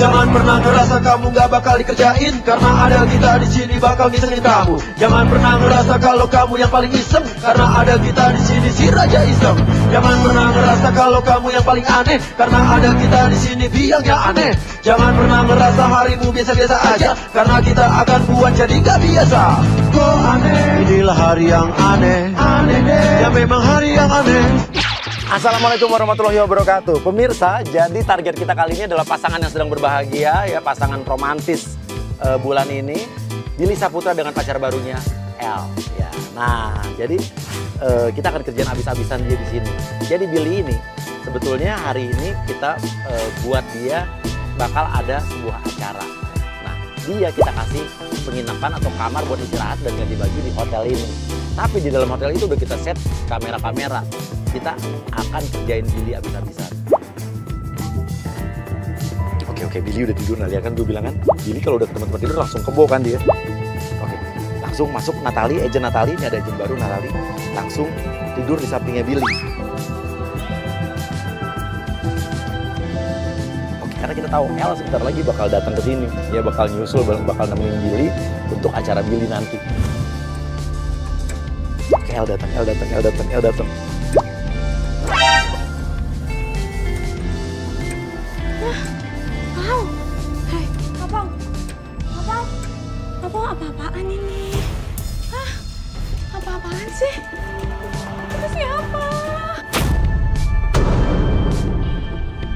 Jangan pernah ngerasa kamu gak bakal dikerjain, karena ada kita di sini bakal ngisengin kamu. Jangan pernah ngerasa kalau kamu yang paling iseng, karena ada kita di sini si raja iseng. Jangan pernah ngerasa kalau kamu yang paling aneh, karena ada kita di sini biangnya aneh. Jangan pernah ngerasa harimu biasa-biasa aja, karena kita akan buat jadi gak biasa. Kok aneh? Inilah hari yang aneh, aneh deh. Ya memang hari yang aneh. Assalamualaikum warahmatullahi wabarakatuh. Pemirsa, jadi target kita kali ini adalah pasangan yang sedang berbahagia, ya pasangan romantis bulan ini. Billy Saputra dengan pacar barunya El. Ya, nah, jadi kita akan kerjaan abis-abisan dia di sini. Jadi Billy ini sebetulnya hari ini kita buat dia bakal ada sebuah acara. Nah, dia kita kasih penginapan atau kamar buat istirahat dan ganti baju di hotel ini. Tapi di dalam hotel itu udah kita set kamera-kamera. Kita akan kerjain Billy abis-abisan. Oke, Billy udah tidur. Nah, lihat kan gue bilang kan, Billy kalau udah ke tempat tidur langsung kebo kan dia. Oke, langsung masuk Natali, agent Natali. Ini ada agent baru Natali. Langsung tidur di sampingnya Billy. Oke, karena kita tahu El sebentar lagi bakal datang ke sini. Dia bakal nyusul, bakal nemenin Billy untuk acara Billy nanti. Oke, El datang. Apa-apaan ini? Hah? Apa-apaan sih? Itu siapa?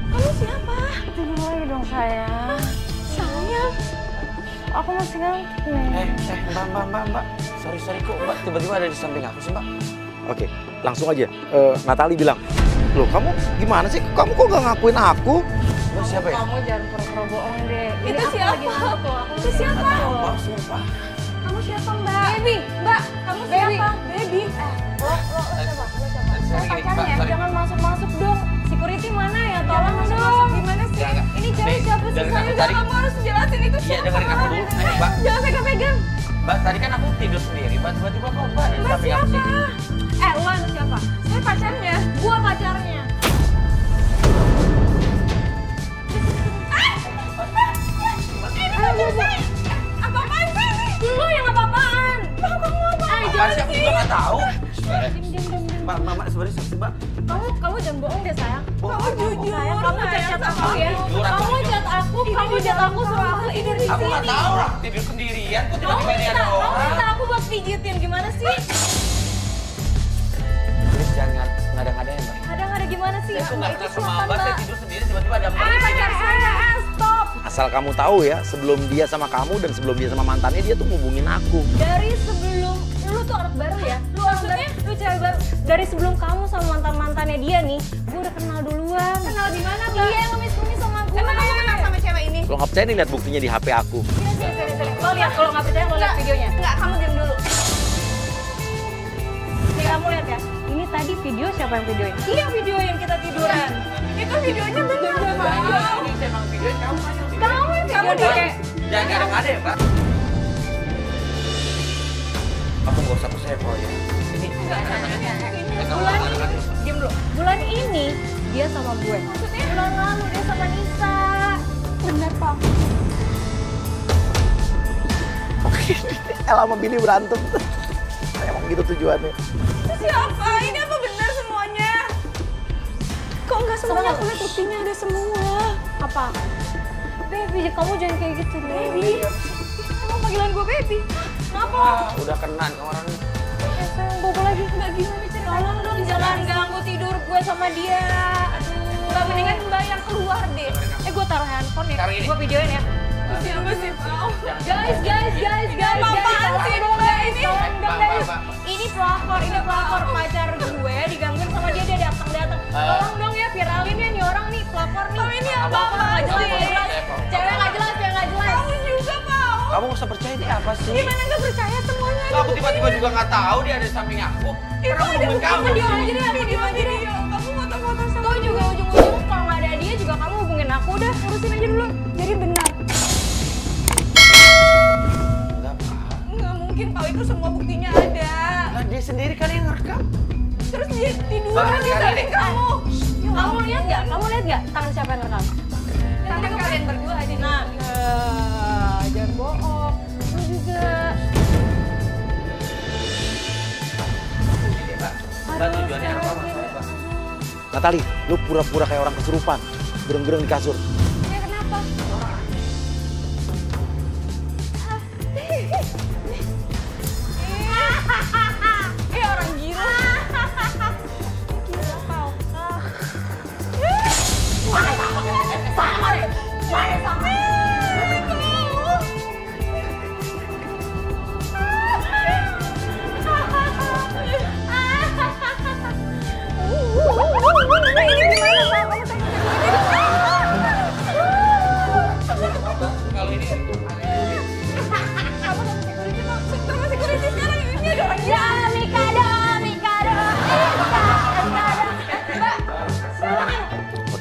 Kamu siapa? Tidur lagi dong sayang. Sayang? Aku masih ngantuk nih. Mbak. Sorry kok Mbak tiba-tiba ada di samping aku sih Mbak. Oke, langsung aja. Natali bilang, loh kamu gimana sih? Kamu kok gak ngakuin aku? Lo siapa ya? Kamu jangan pura-pura bohong deh. Itu siapa? Itu siapa? Sumpah. Kamu siapa, Mbak? Baby, Mbak, kamu siapa? Baby. Lo siapa? Saya pacarnya, jangan masuk-masuk dong. Security mana ya? Tolong dong. Gimana sih? Jangan. Ini cewek siapa sih? Saya kamu harus jelasin itu siapa. Iya, dengerin aku dulu. Mbak. Jangan pegang-pegang. Mbak, tadi kan aku tidur sendiri. Mbak, tiba-tiba kok Mbak ada di Mbak samping aku siapa? sih? Luan siapa? Saya pacarnya. Gua pacarnya. Apa-apaan sih ini? Lu yang apa-apaan? Kamu apa? Apaan sih? Aku juga nggak tahu. Diam. Mbak, Mama sebenarnya saksi Mbak. Kamu jangan bohong deh sayang. Kamu jujur. Sayang, kamu chat aku ya. Jujur, aku Kamu jujur. chat aku suruh aku tidur di Aku sini. nggak tahu lah tidur sendirian. Kok Kamu tiba-tiba ini ada minta orang? aku buat pijitin gimana sih? Please jangan ngada-ngadain Mbak. Ada gimana sih? Saya tuh nggak Itu kenal sama siapa, Mbak. Saya Mbak? tidur sendiri tiba-tiba ada Mbak. Ini pacar saya. Stop. Asal kamu tahu ya, sebelum dia sama kamu dan sebelum dia sama mantannya, dia tuh ngubungin aku. Dari sebelum lu tuh anak baru ya. Lu maksudnya lu cewek baru. Dari sebelum kamu sama mantannya dia nih, gue udah kenal duluan. Kenal di mana, Mbak? Iya, ngemis-ngemis sama gue. Emang kamu kenal sama cewek ini? Lo nggak percaya nih lihat buktinya di HP aku. Sini. Lo lihat, kalau nggak percaya lo lihat videonya. Enggak, kamu diam dulu. Nih kamu lihat ya. Ini tadi video siapa yang videoin? Iya, video yang kita tiduran. Itu videonya bener, Mbak. Ini emang videonya kamu aja. Kamu yang Kamu video di- kayak Jangan ngada-ngada ya Mbak. Aku nggak usah percaya kok ya. Ini enggak bulan ini. Diam dulu. Bulan ini dia sama gue. Maksudnya? Bulan lalu dia sama Nisa. Bener, Pak. Oke, El sama Billy berantem. Emang gitu tujuannya. Itu siapa? Ini apa benar semuanya? Kok enggak semuanya? Aku lihat buktinya ada semua. Apa? Baby, kamu jangan kayak gitu deh. Baby. Emang panggilan gue baby? Kenapa? Udah kena nih orang. Sayang, bobo lagi. Enggak gimana ceritanya? Tolong dong, jangan ganggu tidur gue sama dia. Aduh. Mbak, mendingan Mbak yang keluar deh. Gue taruh handphone ya. Sekarang ini. Gue videoin ya. Siapa sih, Pak? Guys. Apa-apaan sih, Mbak ini? Tolong dong, guys. Ini pelakor pacar gue digangguin sama dia datang. Tolong dong ya, viralin ya nih orang nih, pelakor nih. Ini apa-apaan sih? Cewek nggak jelas. Kamu juga, Pak. Kamu nggak usah percaya dia apa sih? Gimana nggak percaya semuanya? Aku tiba-tiba juga nggak tahu dia ada di samping aku. Karena aku nungguin kamu. Aku diem aja deh. Kamu foto-foto sama Tuh juga ujung-ujung kalau nggak ada dia juga kamu hubungin aku udah urusin aja dulu. Jadi benar. Enggak Pak. Nggak mungkin, Pak. Itu semua buktinya ada. Lah dia sendiri kali yang ngerekam. Terus dia tiduran Bahkan di kali samping ini. kamu. Ya Kamu lihat nggak? Kamu lihat nggak tangan siapa yang rekam? Tangan kalian berdua aja nih. Nah, jangan bohong. Lu juga. Tujuannya apa? Natali, lu pura-pura kayak orang kesurupan, gereng-gereng di kasur. Ya kenapa? Orang gila. Gila kau.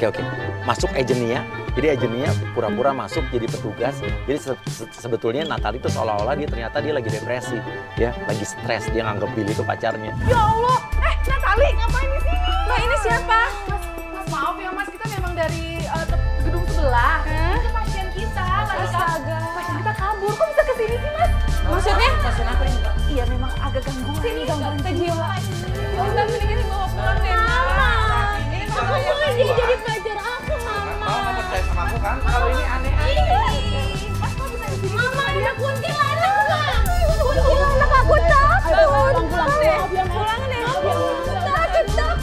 Oke. Masuk agentnya. Jadi agentnya pura-pura masuk jadi petugas. Jadi sebetulnya Natali itu seolah-olah ternyata dia lagi depresi. Ya, lagi stres. Dia nganggep Billy itu pacarnya. Ya Allah, Natali ngapain di sini? Mbak, ini siapa? Mas, maaf ya Mas, kita memang dari gedung sebelah. Itu pasien kita. Astaga. Pasien kita kabur, kok bisa kesini sih Mas? Maksudnya? Pasien apa ini? Iya memang agak gangguan. Sini gangguan kejiwa. Oh, udah mendingan dibawa pulang deh. Mama. Ini Kamu Mama kan jadi pelajar aku, Mama. Mau percaya sama aku kan? Kalau ini aneh. Mas, kok bisa di sini? Mama, ada kuntilanak, Bang. Kuntilanak, aku takut. Pulang deh. Pulang deh. Takut.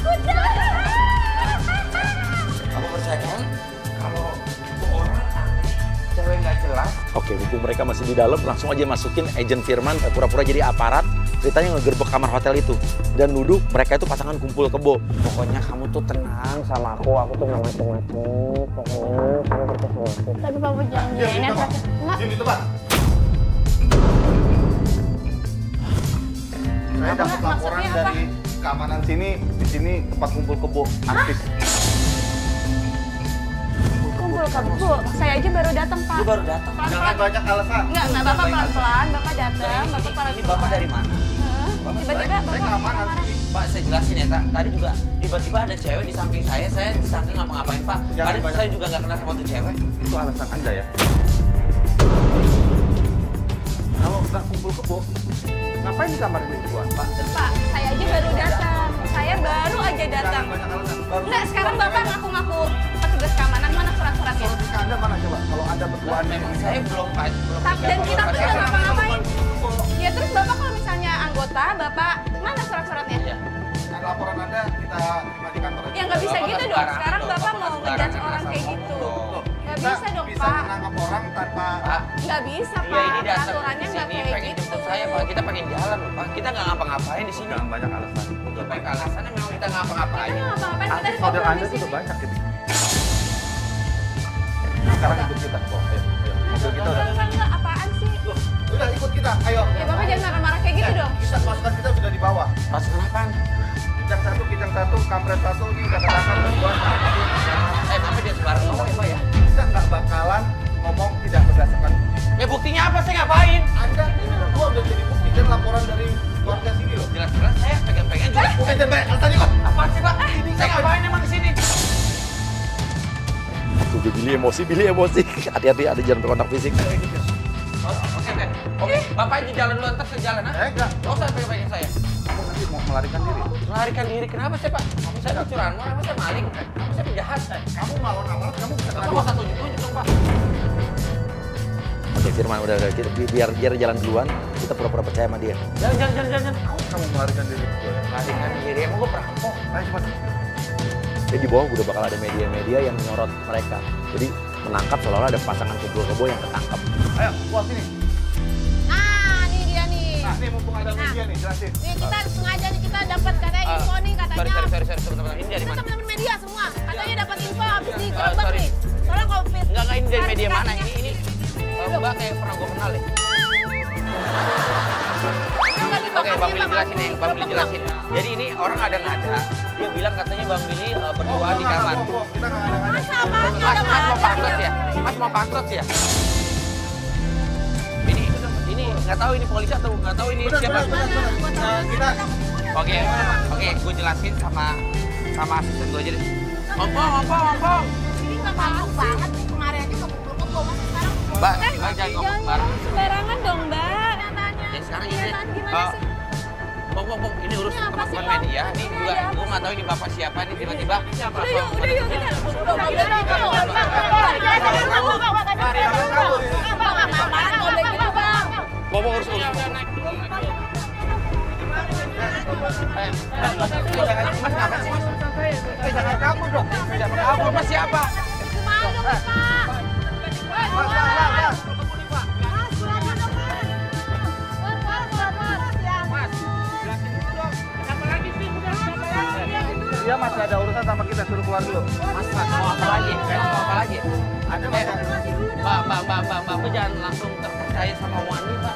Kamu percaya kan? Kalau itu orang aneh, cewek nggak jelas. Oke, mumpung mereka masih di dalam, langsung aja masukin agent Firman pura-pura jadi aparat. Ceritanya ngegerbek kamar hotel itu. Dan nuduh mereka itu pasangan kumpul kebo. Pokoknya kamu tuh tenang sama aku tuh nggak macem-macem. Pokoknya kamu percaya sama aku. Tapi Papa jangan gini. Enggak. Diam di tempat. Saya dapat laporan dari keamanan sini. Di sini tempat kumpul kebo artis. Kumpul kebo. Saya aja baru datang, Pak. Lu baru datang. Jangan banyak alasan. Enggak, Bapak pelan-pelan. Bapak datang, Bapak pelan-pelan. Ini bapak dari mana? Tiba-tiba Saya keamanan sini. Pak, saya jelasin ya, Tadi juga tiba-tiba ada cewek di samping saya disangka ngapa-ngapain, Pak. Jangan Tadi banyak. saya juga nggak kenal sama tuh cewek. Itu alasan Anda ya. Kalau nggak kumpul kebo, ngapain di kamar ini berdua? Pak, Pak, saya aja baru datang. Saya baru aja datang. jangan banyak alasan. Enggak, sekarang Bapak ngaku-ngaku petugas keamanan, mana surat-suratnya? Kalau di Anda mana coba? Kalau Anda berdua Memang saya belum, Pak. Dan kita tuh nggak ngapa-ngapain. Ya terus Bapak kalau misalnya anggota, Bapak mana surat-suratnya? Iya. laporan Anda kita terima di kantor aja. Ya nggak bisa Bapak gitu nggak dong. sembarangan Sekarang dong, Bapak Bapak mau nggak ngejudge sembarangan orang kayak asal gitu. ngomong. Nggak Kita bisa dong, bisa Pak. menangkap orang tanpa Pak, Nggak bisa, iya Pak. ini dasar Peraturannya di nggak sini kayak pengen gitu. jemput saya, Pak. Kita pengen jalan, loh, Pak. Kita nggak ngapa-ngapain di sini. jangan banyak alasan. Udah baik alasannya memang kita ngapa-ngapain. Kita nggak apa-apain, kita Artis di model di Anda itu sini. udah banyak gitu. Sekarang ikut kita, kok. Ayo. Mobil kita udah. Enggak, apaan sih? Loh, udah ikut kita, ayo. Ya Bapak jangan marah-marah kayak gitu dong. Kita pasukan kita sudah di bawah. Pasukan apaan? Kijang satu, kampret satu, ini udah ketangkap berdua. Tapi dia sembarang ngomong ya, Pak ya? Kita nggak bakalan ngomong tidak berdasarkan. Ya buktinya apa? Saya ngapain? Anda ini berdua udah jadi bukti dan laporan dari warga sini loh. Jelas-jelas saya pegang-pegang juga. Bukan jangan banyak alasan ikut. Apaan sih, Pak? Saya ngapain emang di sini? Tuh, Billy emosi. Hati-hati ada jalan berkontak fisik. Oke, Bapak aja jalan dulu, ntar saya jalan, ha? Enggak. Nggak usah pegang-pegang saya. Kamu nanti mau melarikan diri. Melarikan diri, kenapa sih, Pak? Saya tuh curanmor, apa saya maling? Apa saya penjahat? Kamu melawan aparat, kamu bisa Bapak kena nggak usah tunjuk-tunjuk dong, Pak. Oke Firman, udah biar jalan duluan. Kita pura-pura percaya sama dia. Jangan. kamu melarikan diri. Melarikan diri, emang gue perampok. Ayo cepat. Jadi di bawah udah bakal ada media-media yang menyorot mereka. Jadi menangkap seolah-olah ada pasangan kumpul kebo yang ketangkap. Ayo, keluar sini. Nah, ini dia nih. Nah, ini mumpung ada media nih, jelasin. Nih kita sengaja nih kita dapat katanya info nih katanya. Sorry, sebentar. Ini dari Kita mana? teman-teman media semua. Katanya dapat info habis di sorry. gerobak nih. Soalnya COVID. Enggak, ini dari media mana? Klarifikasinya. Ini Mbak kayak pernah gue kenal ya. Oke, Bang Billy jelasin nih, Bang Billy jelasin. Jadi ini orang ada ngada, dia bilang katanya Bang Billy berdua di kamar. Kita nggak ada. Masa apaan Mas mau pantas ya? Mas mau pantas ya? Ini nggak tahu ini polisi atau nggak tahu ini siapa? Kita Oke, gue jelasin sama asisten gue aja deh. Ompong. Ini nggak malu banget nih, kemarin aja keburu-keburu, masa sekarang Mbak jangan ngomong sembarang. Sembarangan dong, Mbak. Ya sekarang ini. gimana sih? Bong, ini urus Ini apa sih, teman-teman Bang? media. Ini Ini juga ada apa gue nggak tahu ini bapak siapa nih tiba-tiba. Udah yuk kita. Bong urus. Mas ngapain sih mas? Jangan kabur dong. Jangan kabur mas siapa? Dia masih ada urusan sama kita, suruh keluar dulu. Mas mau apa lagi? Mau apa lagi? Ada Mbak, jangan langsung terpercaya sama wanita.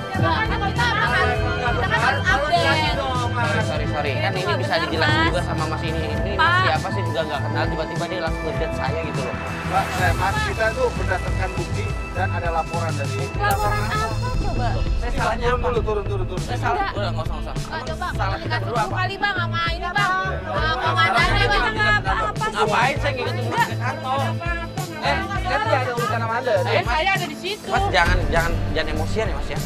Sorry. Kan ini bisa dijelasin juga sama Mas ini. Ini Mas siapa sih juga nggak kenal. Tiba-tiba dia langsung ngechat saya gitu loh. Mbak, Mas, kita tuh berdasarkan bukti dan ada laporan dari. Laporan apa coba? Saya salahnya apa? Turun. Saya salah. Udah nggak usah. Coba, Salah kita berdua apa? kali bang sama ini bang. Komandannya bang. Ngapain saya ngikutin Mas ke kantor? Kan nggak ada urusan sama Anda. Mas, saya ada di situ. Mas jangan emosian ya Mas ya.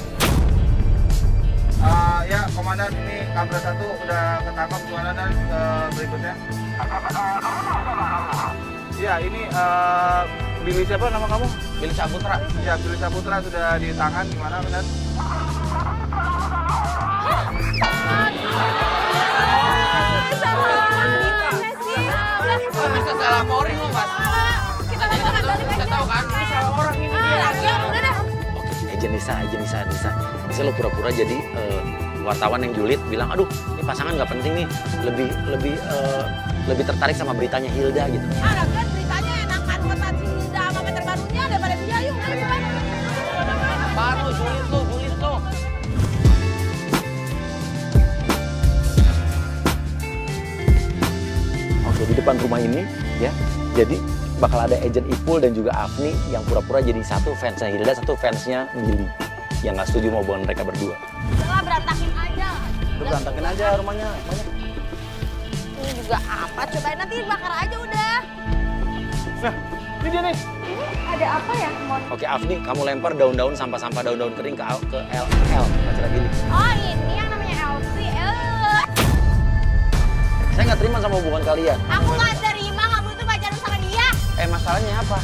Ya, Komandan, ini Kamera 1 udah ketangkap Komandan dan berikutnya. Ya, ini Billy siapa nama kamu? Billy Saputra. Ya, Billy Saputra sudah ditahan. Gimana, Komandan? Kok bisa saya laporin loh Mas? Kita laporan balik Saya aja. tahu kan, ini salah orang ini. Udah dah. Nisa. Bisa lo pura-pura jadi wartawan yang julid bilang, aduh ini pasangan nggak penting nih, lebih tertarik sama beritanya Hilda gitu. Kan beritanya enakan buat si Hilda sama meter barunya daripada dia. Yuk, Baru julid lo. Oke, di depan rumah ini ya, jadi bakal ada agent Ipul dan juga Afni yang pura-pura jadi satu fansnya Hilda, satu fansnya Billy yang nggak setuju mau hubungan mereka berdua. Udah berantakin aja. Udah berantakin aja rumahnya. Ini juga apa? Cobain nanti bakar aja udah. Nah, ini dia nih. Ada apa ya, Mon? Oke, Afni, kamu lempar daun-daun sampah-sampah daun-daun kering ke LL, pacar Billy. Oh, ini yang namanya Elsie. Saya nggak terima sama hubungan kalian. Aku nggak terima kamu itu pacaran sama dia. Masalahnya apa?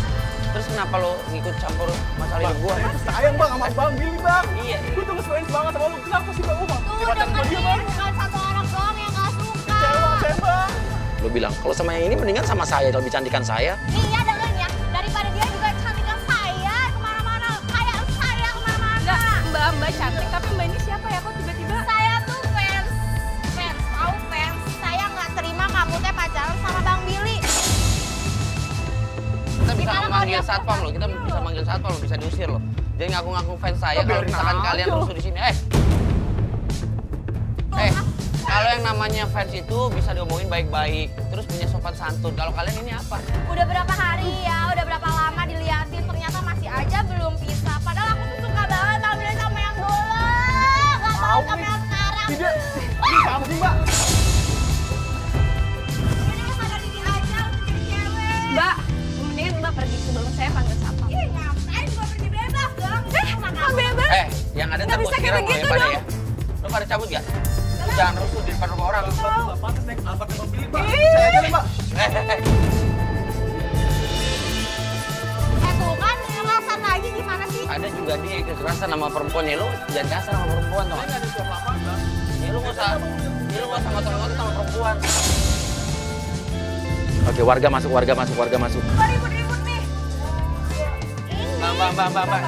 Terus kenapa lo ngikut campur masalah hidup gua? Sayang bang sama Bang Billy bang. Iya. Gue tuh nge-fans banget sama lu. Kenapa sih bang? Tuh dengerin, bukan satu orang doang yang nggak suka. Saya bang. Lo bilang, kalau sama yang ini mendingan sama saya, lebih cantikan saya. Iya dengerin ya, daripada dia juga cantikan saya kemana-mana, kayak saya kemana-mana. Mbak cantik, tapi Mbak ini siapa ya? Kok tiba-tiba? Saya tuh fans, tahu fans. Saya nggak terima kamu teh pacaran sama Bang Billy. Kita bisa Gimana manggil kalau dia- satpam loh, kita bisa manggil satpam loh, bisa diusir loh. Jadi ngaku-ngaku fans saya kalau misalkan kalian rusuh di sini. Kalau yang namanya fans itu bisa diomongin baik-baik, terus punya sopan santun. Kalau kalian ini apa? Udah berapa hari ya, udah berapa lama diliatin, ternyata masih aja belum pisah. Padahal aku tuh suka banget Bang Billy sama yang dulu. Gak mau sama yang sekarang. Tidak. Apa sih mbak? Ini sadar diri aja untuk jadi cewek. Mbak, mendingan Mbak pergi sebelum saya panggil satpam. Ih, ngapain juga pergi bebas dong. Kok bebas? Yang ada Nggak ntar bisa gua kayak siram lo ya begitu pada dong. ya. Lo pada cabut gak? Lo jangan rusuh di depan rumah orang. Pantes naik angkot Bang Billy mbak. Saya aja nih mbak. Tuh kan kekerasan lagi gimana sih? Ada juga nih kekerasan sama perempuan ya, lo jangan kasar sama perempuan tau gak? Ya lo nggak usah ngotot-ngotot sama perempuan. Oke, warga masuk. Ribut-ribut nih. Mbak,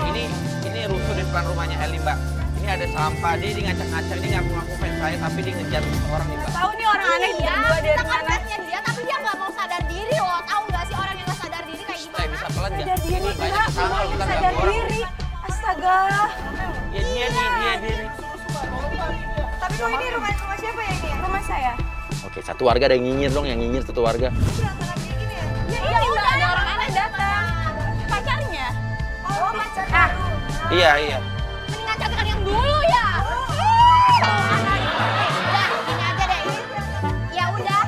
ini rusuh di depan rumahnya Eli mbak. Ini ada sampah, dia ngacak-ngacak, ini ngaku-ngaku fans saya, tapi dia ngejar orang nih mbak. Tahu nih orang aneh Iya, berdua dari kita kan mana? fansnya dia, tapi dia nggak mau sadar diri loh. Tahu nggak sih orang yang nggak sadar diri kayak Supaya gimana? bisa pelan Sadar diri, banyak Mbak. kesalahan kalau kita Sadar ganggu orang. diri. Astaga. Ya dia nih. Tapi kok ini rumah siapa ya ini? Rumah saya. Oke, satu warga ada yang nyinyir dong, satu warga. Iya, udah ada orang aneh datang. Pacarnya. Oh, pacar baru. Iya. Mendingan cantikan yang dulu ya. Udah, gini aja deh. Ya udah.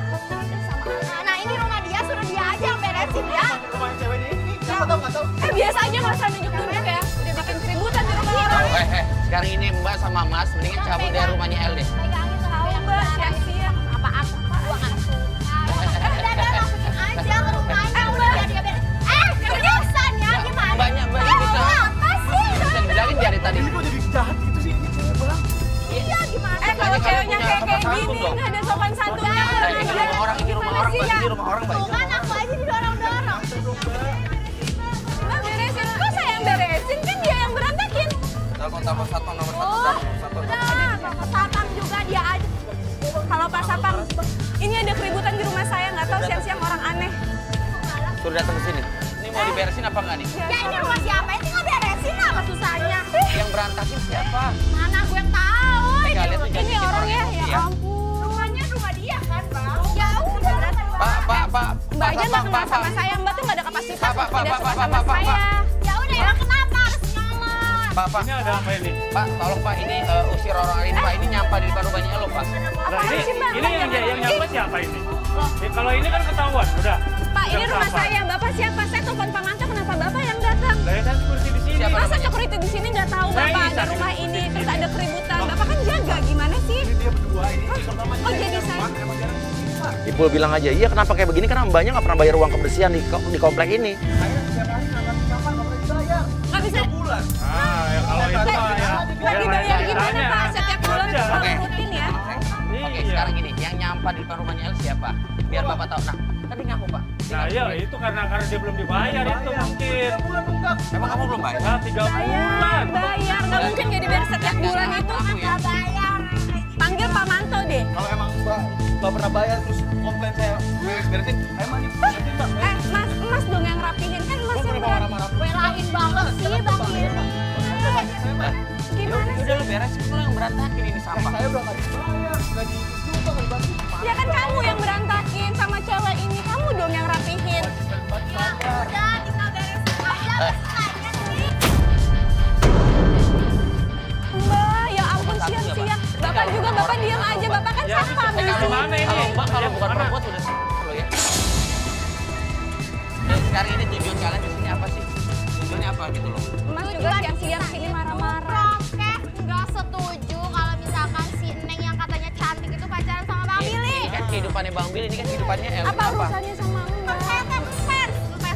Nah, ini rumah dia, suruh dia aja Sekarang ini Mbak sama Mas mendingan cabut dari rumahnya El deh. Pegangin tuh Tahu yang Mbak, beres. siang-siang. Apa-apa, gua nggak suka. Udah masukin aja ke rumahnya, udah biar dia beres. Seriusan ya, gimana? Mbaknya bisa. Apa sih? Bisa dibilangin dari tadi. Kok jadi jahat gitu sih ini cewek bang? Iya, gimana? Kalau Kalian ceweknya punya kayak sopan santun gini, dong. nggak ada sopan santunnya. Ini rumah orang, ini rumah orang, Mbak. Ini rumah orang, Mbak. Tuh kan aku aja didorong-dorong. Mbak beresin, kok saya yang beresin? Kan dia yang berantakin. Telepon satpam nomor 1. Oh, udah, sama satpam juga dia aja. Halo Pak Sapam, ini ada keributan di rumah saya, nggak tahu siang-siang orang aneh. Suruh datang ke sini. Ini mau diberesin apa enggak nih? Ya ini rumah siapa? Ini nggak beresin apa susahnya? Yang berantakin siapa? Mana gue tahu. Kalian tuh Ini jangan bikin orangnya, emosi ya ampun. Rumahnya rumah dia kan, Bang? Ya udah. Pak. Mbak aja nggak kenal sama saya, Mbak tuh nggak ada kapasitas untuk tidak suka sama saya. Ya udah, ya kenapa harus nyolot? Pak. Ini ada apa ini? Pak, tolong Pak, ini usir orang ini, Pak. Ini nyampah di depan rumahnya lo, Pak. Nah, ini sih, Mbak? yang nyapa siapa ini? Kalau ini kan ketahuan, udah. Pak, ini Udah rumah apa? saya. Bapak siapa? Saya telepon Pak Manto, kenapa Bapak yang datang? Lah ya kan seperti di sini. Siapa? Masa security di sini nggak tahu Saya Bapak bisa ada rumah di ini, sini. terus ada keributan. Bapak kan jaga, gimana sih? Dia berdua ini pertama Oh, jadi saya. Ipul bilang aja, iya kenapa kayak begini? Karena mbaknya nggak pernah bayar uang kebersihan di komplek ini. Nggak bisa. Ah, ya kalau itu ya. Nggak dibayar gimana Pak? Setiap bulan Kerja. Bapak Oke. rutin ya? Oke, Iya. sekarang gini, yang nyampah di depan rumahnya El siapa? Biar Bapak tahu. Nah, tadi ngaku, Pak. Nah, iya itu karena dia belum dibayar itu mungkin. Emang kamu belum bayar? Nah, 3 bulan. Bayar, nggak mungkin jadi bayar setiap bulan itu. Aku ya. Bayar. Panggil Pak Manto deh. Kalau emang Mbak pernah bayar terus komplain saya beres-beresin, ayo maju. Mas dong yang rapihin kan Mas yang berat. Belain banget sih, Bang Billy. Gimana Udah lu beresin, lu yang berantakin ini sampah. Saya udah nggak dibayar, nggak dicoba, nggak dibantu. Ya kan kamu yang berantakin sama cewek ini, kamu dong yang rapihin. Ya udah, tinggal beresin aja. Masalahnya sih. Mbak, ya ampun siang-siang. Bapak juga, Bapak diam aja. Bapak kan Ya, satpam di kalau sini. mana ini? Kalau Mbak, kalau Yang bukan mana? perempuan sudah lo ya. Sekarang ini tujuan kalian di sini apa sih? Tujuannya apa gitu loh? Mas juga siang-siang sini marah-marah. Prokes nggak setuju kalau misalkan si Neng yang katanya cantik itu pacaran sama Bang Billy. Ini kan kehidupannya Bang Billy, ini kan kehidupannya El. Apa urusannya sama Mbak? Saya kan fans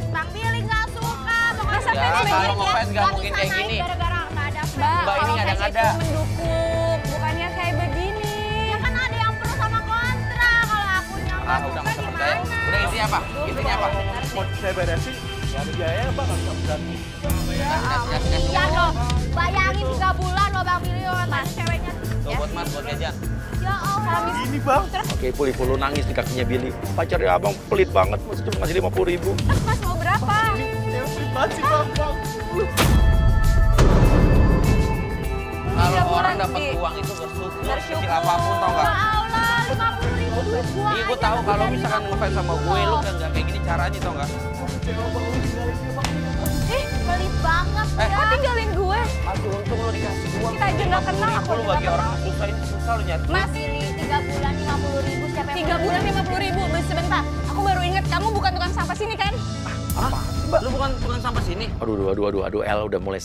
Bang Billy nggak suka. Masa Ya, fans kalau begini? ngefans nggak mungkin bisa kayak naik gini. gara-gara nggak ada fans. Mbak, Mbak, ini kalau fans ngada-ngada. itu mendukung, bukannya kayak begini. Ya kan ada yang pro sama kontra. Kalau akunya Ah, nggak udah suka nggak usah percaya. gimana? Udah intinya apa? Intinya apa? Mau saya beresin, nggak ada biaya Mbak, nggak bisa berganti. Iya loh, bayangin 3 bulan loh Bang Billy mas ceweknya. Tuh buat Mas, buat jajan. Ya Allah. Ini Bang, Oke, Ipul lu nangis di kakinya Billy. Pacarnya abang pelit banget, masih cuma ngasih 50.000. Terus Mas mau berapa? yang pelit banget sih Bang. Kalau 3 bulan orang dapat sih. uang itu bersyukur, Bersyukur. kecil apapun tau Ya nggak? Allah, 50.000 duit gua. Iya, gue tahu kalau misalkan ngefans sama gue, lu kan nggak kayak gini caranya tau nggak? Ih, pelit banget Eh, ya. Kok tinggalin gue? Masih untung lu dikasih uang. Kita aja nggak kenal, aku Lu juga bagi nggak orang kenal. susah ini susah lu nyari. Mas, Billy 3 bulan 50.000 siapa yang 3 bulan 50.000. Sebentar, aku baru ingat kamu bukan tukang sampah sini kan? Lu bukan sampah sini. Aduh, El udah mulai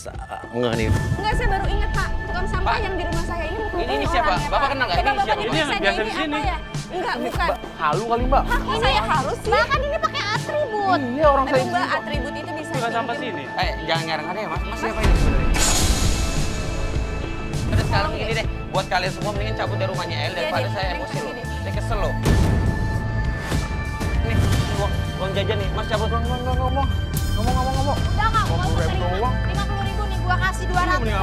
ngeh nih. Enggak, saya baru ingat Pak. Tukang sampah Pak. yang di rumah saya ini bukan Ini siapa? orangnya, Bapak Pak. kenal nggak? Coba Ini Bapak siapa? Ini yang diperiksa biasa deh, di ini sini. apa ya? Enggak, bukan. Halu kali Mbak. Hah, saya harus sih. Bahkan ini pakai atribut. Iya orang Aduh Mbak, atribut itu bisa Tukang sampah pinjam. sini. Jangan ngarang ada ya Mas. Mas siapa ini sebenarnya? Udah sekarang gini deh, buat kalian semua mendingan cabut dari rumahnya El daripada deh, saya mending emosi lo. sini deh. Saya kesel lo. Nih, uang jajan nih, Mas cabut. Ngomong. Udah nggak, gua usah terima. 50.000 nih, gua kasih 200.000. Nih,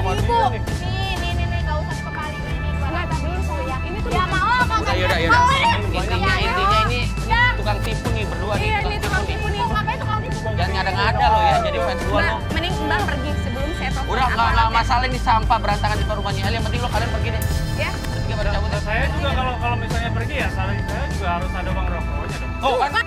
nggak usah sekali ini. Enggak, tapi dulu saya. Ini tuh Ya mau kagak? Yaudah. Mau ya? Intinya ini Ya. tukang tipu nih berdua nih. Iya, ini tukang tipu nih. Ngapain tukang tipu? Jangan ngada-ngada lo ya, jadi fans gua Mbak, lo. mending Mbak pergi sebelum saya telepon Udah nggak aparat ya. masalah ini sampah berantakan di depan rumahnya El. Yang penting lo kalian pergi deh. Ya. Bertiga pada cabut. Nah, saya juga kalau misalnya pergi ya, saya juga harus ada uang rokoknya dong. Oh kan?